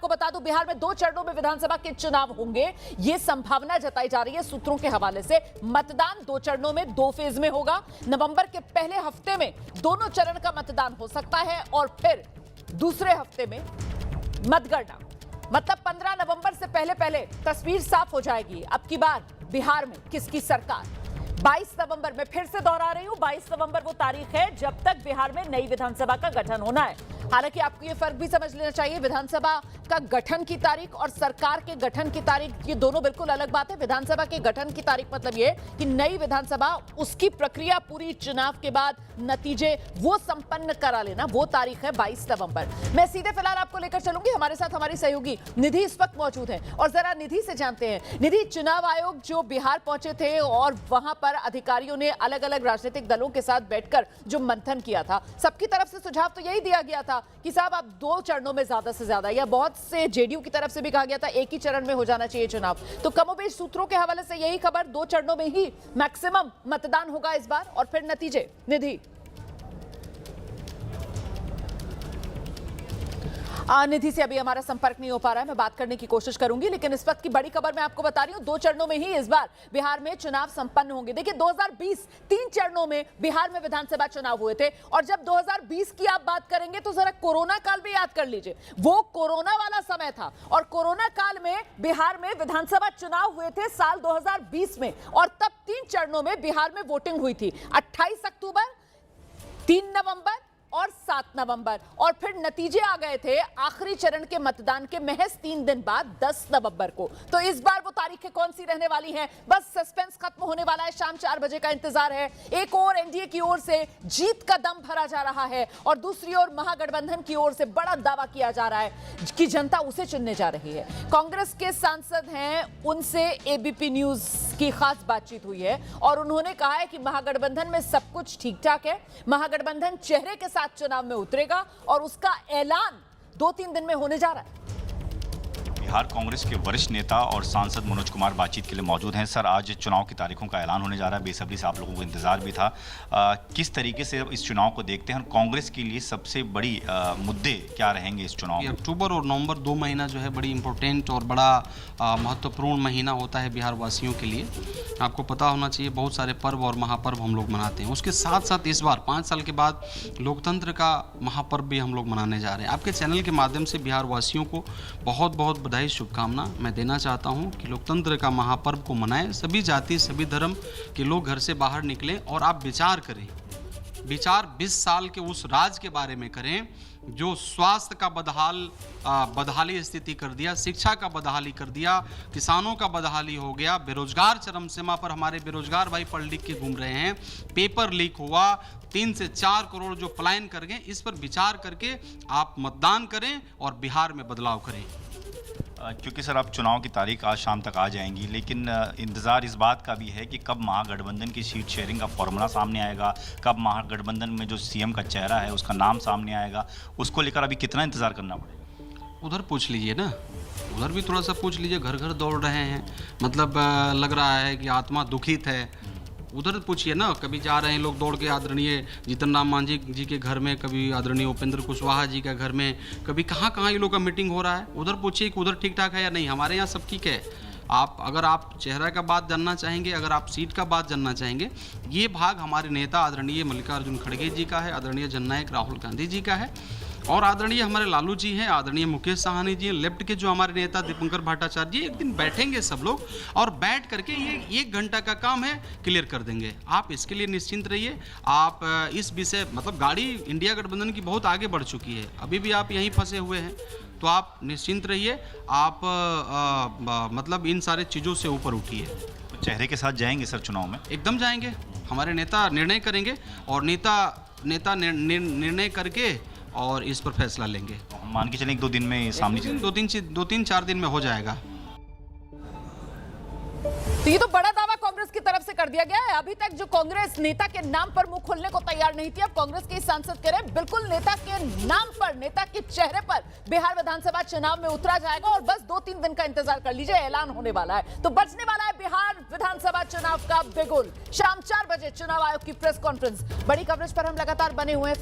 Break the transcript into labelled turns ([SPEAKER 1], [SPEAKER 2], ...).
[SPEAKER 1] आपको बता दूं, बिहार में 2 चरणों में विधानसभा के चुनाव होंगे, ये संभावना जताई जा रही है सूत्रों के हवाले से। मतदान 2 चरणों में 2 फेज में होगा। नवंबर के पहले हफ्ते में दोनों चरण का मतदान हो सकता है और फिर दूसरे हफ्ते में मतगणना। मतलब 15 नवंबर से पहले तस्वीर साफ हो जाएगी अब की बार बिहार में किसकी सरकार। 22 नवंबर में फिर से दोहरा रही हूं, 22 नवंबर वो तारीख है जब तक बिहार में नई विधानसभा का गठन होना है। हालांकि आपको ये फर्क भी समझ लेना चाहिए, विधानसभा का गठन की तारीख और सरकार के गठन की तारीख, ये दोनों बिल्कुल अलग बात है। विधानसभा के गठन की तारीख मतलब ये कि नई विधानसभा, उसकी प्रक्रिया पूरी, चुनाव के बाद नतीजे वो संपन्न करा लेना, वो तारीख है 22 नवंबर। मैं सीधे फिलहाल आपको लेकर चलूंगी, हमारे साथ हमारी सहयोगी निधि इस वक्त मौजूद है और जरा निधि से जानते हैं। निधि, चुनाव आयोग जो बिहार पहुंचे थे और वहां पर अधिकारियों ने अलग अलग राजनीतिक दलों के साथ बैठकर जो मंथन किया था, सबकी तरफ से सुझाव तो यही दिया गया था कि साहब आप 2 चरणों में ज्यादा से ज्यादा, या बहुत से जेडीयू की तरफ से भी कहा गया था एक ही चरण में हो जाना चाहिए चुनाव। तो कमोबेश सूत्रों के हवाले से यही खबर, 2 चरणों में ही मैक्सिमम मतदान होगा इस बार और फिर नतीजे। निधि निधि से अभी हमारा संपर्क नहीं हो पा रहा है, मैं बात करने की कोशिश करूंगी, लेकिन इस वक्त की बड़ी खबर मैं आपको बता रही हूं, 2 चरणों में ही इस बार बिहार में चुनाव संपन्न होंगे। देखिए 2020 3 चरणों में बिहार में विधानसभा चुनाव हुए थे और जब 2020 की आप बात करेंगे तो जरा कोरोना काल भी याद कर लीजिए, वो कोरोना वाला समय था और कोरोना काल में बिहार में विधानसभा चुनाव हुए थे साल 2020 में और तब 3 चरणों में बिहार में वोटिंग हुई थी, 28 अक्टूबर, 3 नवंबर और 7 नवंबर, और फिर नतीजे आ गए थे आखिरी चरण के मतदान के महज 3 दिन बाद 10 नवंबर को। तो इस बार वो तारीखें कौन सी रहने वाली हैं, बस सस्पेंस खत्म होने वाला है, शाम 4 बजे का इंतजार है। एक और एनडीए की ओर से जीत का दम भरा जा रहा है और दूसरी ओर महागठबंधन की ओर से बड़ा दावा किया जा रहा है कि जनता उसे चुनने जा रही है। कांग्रेस के सांसद हैं, उनसे एबीपी न्यूज की खास बातचीत हुई है और उन्होंने कहा है कि महागठबंधन में सब कुछ ठीक ठाक है, महागठबंधन चेहरे के साथ चुनाव में उतरेगा और उसका ऐलान 2-3 दिन में होने जा रहा है।
[SPEAKER 2] बिहार कांग्रेस के वरिष्ठ नेता और सांसद मनोज कुमार बातचीत के लिए मौजूद हैं। सर, आज चुनाव की तारीखों का ऐलान होने जा रहा है, बेसब्री से आप लोगों को इंतजार भी था। किस तरीके से इस चुनाव को देखते हैं, कांग्रेस के लिए सबसे बड़ी मुद्दे क्या रहेंगे इस चुनाव में?
[SPEAKER 3] अक्टूबर और नवंबर 2 महीना जो है बड़ी इंपॉर्टेंट और बड़ा महत्वपूर्ण महीना होता है बिहार वासियों के लिए। आपको पता होना चाहिए बहुत सारे पर्व और महापर्व हम लोग मनाते हैं, उसके साथ साथ इस बार 5 साल के बाद लोकतंत्र का महापर्व भी हम लोग मनाने जा रहे हैं। आपके चैनल के माध्यम से बिहार वासियों को बहुत बहुत बधाई, शुभकामना मैं देना चाहता हूं कि लोकतंत्र का महापर्व को मनाएं, सभी जाति सभी धर्म के लोग घर से बाहर निकलें और आप विचार करें, विचार 20 साल के उस राज के बारे में करें जो स्वास्थ्य का बदहाली स्थिति कर दिया, शिक्षा का बदहाली कर दिया, किसानों का बदहाली हो गया, बेरोजगार चरम सीमा पर हमारे बेरोजगार भाई पढ़ लिख के घूम रहे हैं, पेपर लीक हुआ, 3 से 4 करोड़ जो पलायन कर गए, इस पर विचार करके आप मतदान करें और बिहार में बदलाव करें।
[SPEAKER 2] क्योंकि सर अब चुनाव की तारीख आज शाम तक आ जाएंगी, लेकिन इंतज़ार इस बात का भी है कि कब महागठबंधन की सीट शेयरिंग का फॉर्मूला सामने आएगा, कब महागठबंधन में जो सीएम का चेहरा है उसका नाम सामने आएगा, उसको लेकर अभी कितना इंतज़ार करना पड़ेगा?
[SPEAKER 3] उधर पूछ लीजिए ना, उधर भी थोड़ा सा पूछ लीजिए, घर घर दौड़ रहे हैं, मतलब लग रहा है कि आत्मा दुखित है। उधर पूछिए ना, कभी जा रहे हैं लोग दौड़ के आदरणीय जीतन राम मांझी जी के घर में, कभी आदरणीय उपेंद्र कुशवाहा जी के घर में, कभी कहाँ कहाँ ये लोग का मीटिंग हो रहा है। उधर पूछिए कि उधर ठीक ठाक है या नहीं। हमारे यहाँ सब ठीक है। अगर आप चेहरा का बात जानना चाहेंगे, अगर आप सीट का बात जानना चाहेंगे, ये भाग हमारे नेता आदरणीय मल्लिकार्जुन खड़गे जी का है, आदरणीय जननायक राहुल गांधी जी का है और आदरणीय हमारे लालू जी हैं, आदरणीय मुकेश साहनी जी हैं, लेफ्ट के जो हमारे नेता दीपंकर भट्टाचार्य जी। एक दिन बैठेंगे सब लोग और बैठ करके ये 1 घंटा का काम है, क्लियर कर देंगे। आप इसके लिए निश्चिंत रहिए। आप इस विषय, मतलब गाड़ी इंडिया गठबंधन की बहुत आगे बढ़ चुकी है, अभी भी आप यहीं फंसे हुए हैं, तो आप निश्चिंत रहिए। आप मतलब इन सारे चीज़ों से ऊपर उठिए।
[SPEAKER 2] तो चेहरे के साथ जाएंगे सर चुनाव में?
[SPEAKER 3] एकदम जाएंगे। हमारे नेता निर्णय करेंगे और नेता निर्णय करके और इस पर फैसला लेंगे।
[SPEAKER 2] हम मान के चलें 1-2 दिन में सामने
[SPEAKER 3] 2-3-4 दिन में हो जाएगा।
[SPEAKER 1] तो ये तो बड़ा दावा कांग्रेस की तरफ से कर दिया गया है। अभी तक जो कांग्रेस नेता के नाम पर मुंह खोलने को तैयार नहीं थी, अब कांग्रेस के सांसद कह रहे हैं बिल्कुल नेता के नाम पर, नेता के चेहरे पर बिहार विधानसभा चुनाव में उतरा जाएगा और बस 2-3 दिन का इंतजार कर लीजिए, ऐलान होने वाला है। तो बचने वाला है बिहार विधानसभा चुनाव का बिगुल। शाम 4 बजे चुनाव आयोग की प्रेस कॉन्फ्रेंस। बड़ी कवरेज पर हम लगातार बने हुए हैं।